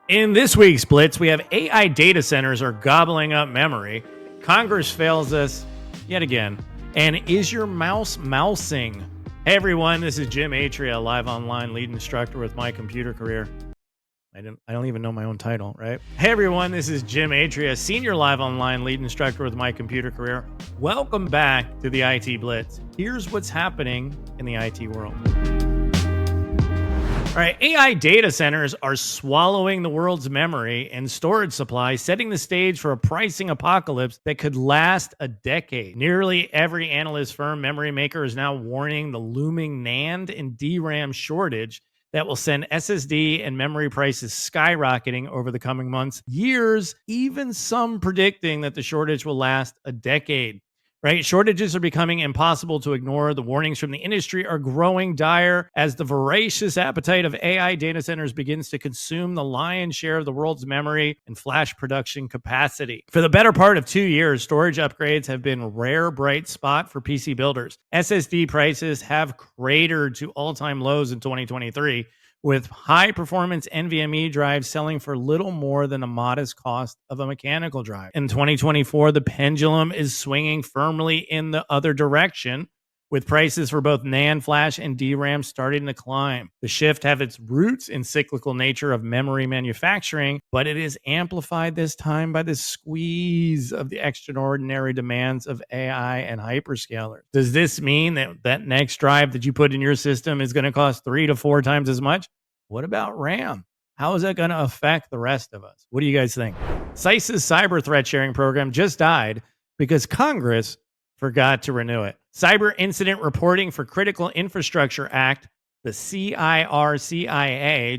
In this week's Blitz, we have AI data centers are gobbling up memory. Congress fails us yet again. And is your mouse mousing? Hey everyone, this is Jim Atria, live online lead instructor with MyComputerCareer. I don't even know my own title, right? Hey everyone, this is Jim Atria, senior live online lead instructor with MyComputerCareer. Welcome back to the IT Blitz. Here's what's happening in the IT world. All right, AI data centers are swallowing the world's memory and storage supply, setting the stage for a pricing apocalypse that could last a decade. Nearly every analyst firm, memory maker is now warning the looming NAND and DRAM shortage that will send SSD and memory prices skyrocketing over the coming months, years, even some predicting that the shortage will last a decade. Right? Shortages are becoming impossible to ignore. The warnings from the industry are growing dire as the voracious appetite of AI data centers begins to consume the lion's share of the world's memory and flash production capacity. For the better part of 2 years, storage upgrades have been a rare bright spot for PC builders. SSD prices have cratered to all-time lows in 2023, with high-performance NVMe drives selling for little more than a modest cost of a mechanical drive. In 2024, the pendulum is swinging firmly in the other direction, with prices for both NAND flash and DRAM starting to climb. The shift has its roots in cyclical nature of memory manufacturing, but it is amplified this time by the squeeze of the extraordinary demands of AI and hyperscalers. Does this mean that next drive that you put in your system is going to cost 3 to 4 times as much? What about RAM? How is that going to affect the rest of us? What do you guys think? CISA's cyber threat sharing program just died because Congress forgot to renew it. Cyber Incident Reporting for Critical Infrastructure Act, the CIRCIA,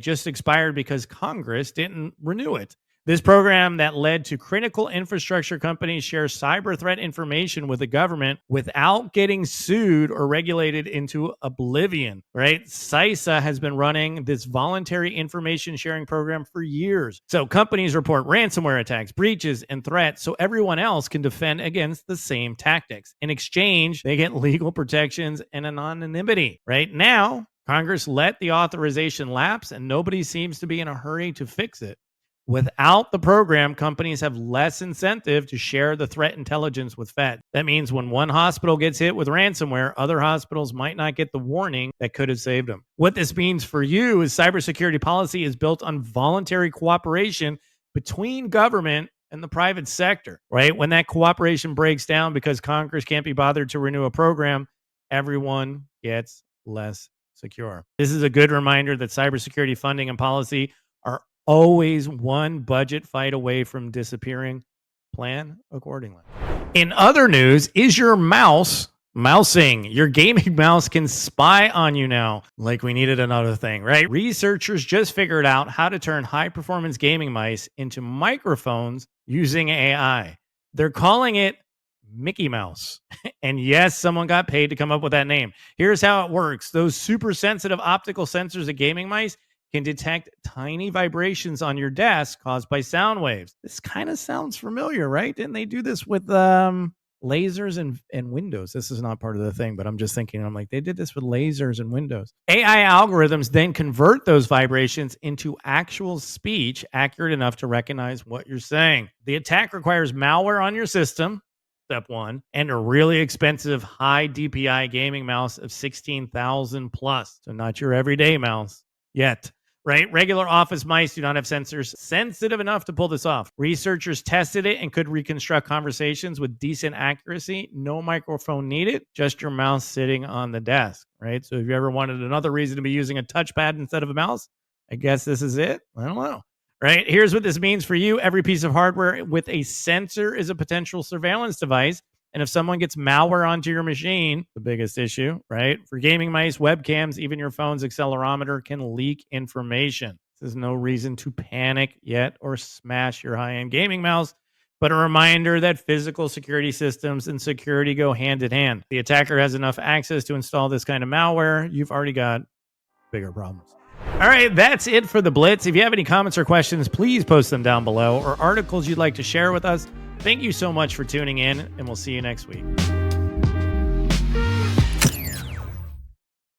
just expired because Congress didn't renew it. This program that led to critical infrastructure companies share cyber threat information with the government without getting sued or regulated into oblivion, right? CISA has been running this voluntary information sharing program for years. So companies report ransomware attacks, breaches, and threats so everyone else can defend against the same tactics. In exchange, they get legal protections and anonymity. Right now, Congress let the authorization lapse and nobody seems to be in a hurry to fix it. Without the program, companies have less incentive to share the threat intelligence with Fed. That means when one hospital gets hit with ransomware, other hospitals might not get the warning that could have saved them. What this means for you is cybersecurity policy is built on voluntary cooperation between government and the private sector, right? When that cooperation breaks down because Congress can't be bothered to renew a program, everyone gets less secure. This is a good reminder that cybersecurity funding and policy are always one budget fight away from disappearing. Plan accordingly. In other news, is your mouse mousing? Your gaming mouse can spy on you now. Like we needed another thing, right? Researchers just figured out how to turn high-performance gaming mice into microphones using AI. They're calling it Mickey Mouse. And yes, someone got paid to come up with that name. Here's how it works. Those super sensitive optical sensors of gaming mice can detect tiny vibrations on your desk caused by sound waves. This kind of sounds familiar, right? Didn't they do this with lasers and Windows? This is not part of the thing, but I'm just thinking, I'm like, they did this with lasers and Windows. AI algorithms then convert those vibrations into actual speech accurate enough to recognize what you're saying. The attack requires malware on your system, step one, and a really expensive high DPI gaming mouse of $16,000 plus. So not your everyday mouse yet. Right? Regular office mice do not have sensors sensitive enough to pull this off. Researchers tested it and could reconstruct conversations with decent accuracy. No microphone needed, just your mouse sitting on the desk, right? So if you ever wanted another reason to be using a touchpad instead of a mouse, I guess this is it. I don't know. Right? Here's what this means for you. Every piece of hardware with a sensor is a potential surveillance device. And if someone gets malware onto your machine, the biggest issue, right? For gaming mice, webcams, even your phone's accelerometer can leak information. There's no reason to panic yet or smash your high-end gaming mouse, but a reminder that physical security systems and security go hand in hand. The attacker has enough access to install this kind of malware. You've already got bigger problems. All right, that's it for the Blitz. If you have any comments or questions, please post them down below or articles you'd like to share with us. Thank you so much for tuning in, and we'll see you next week.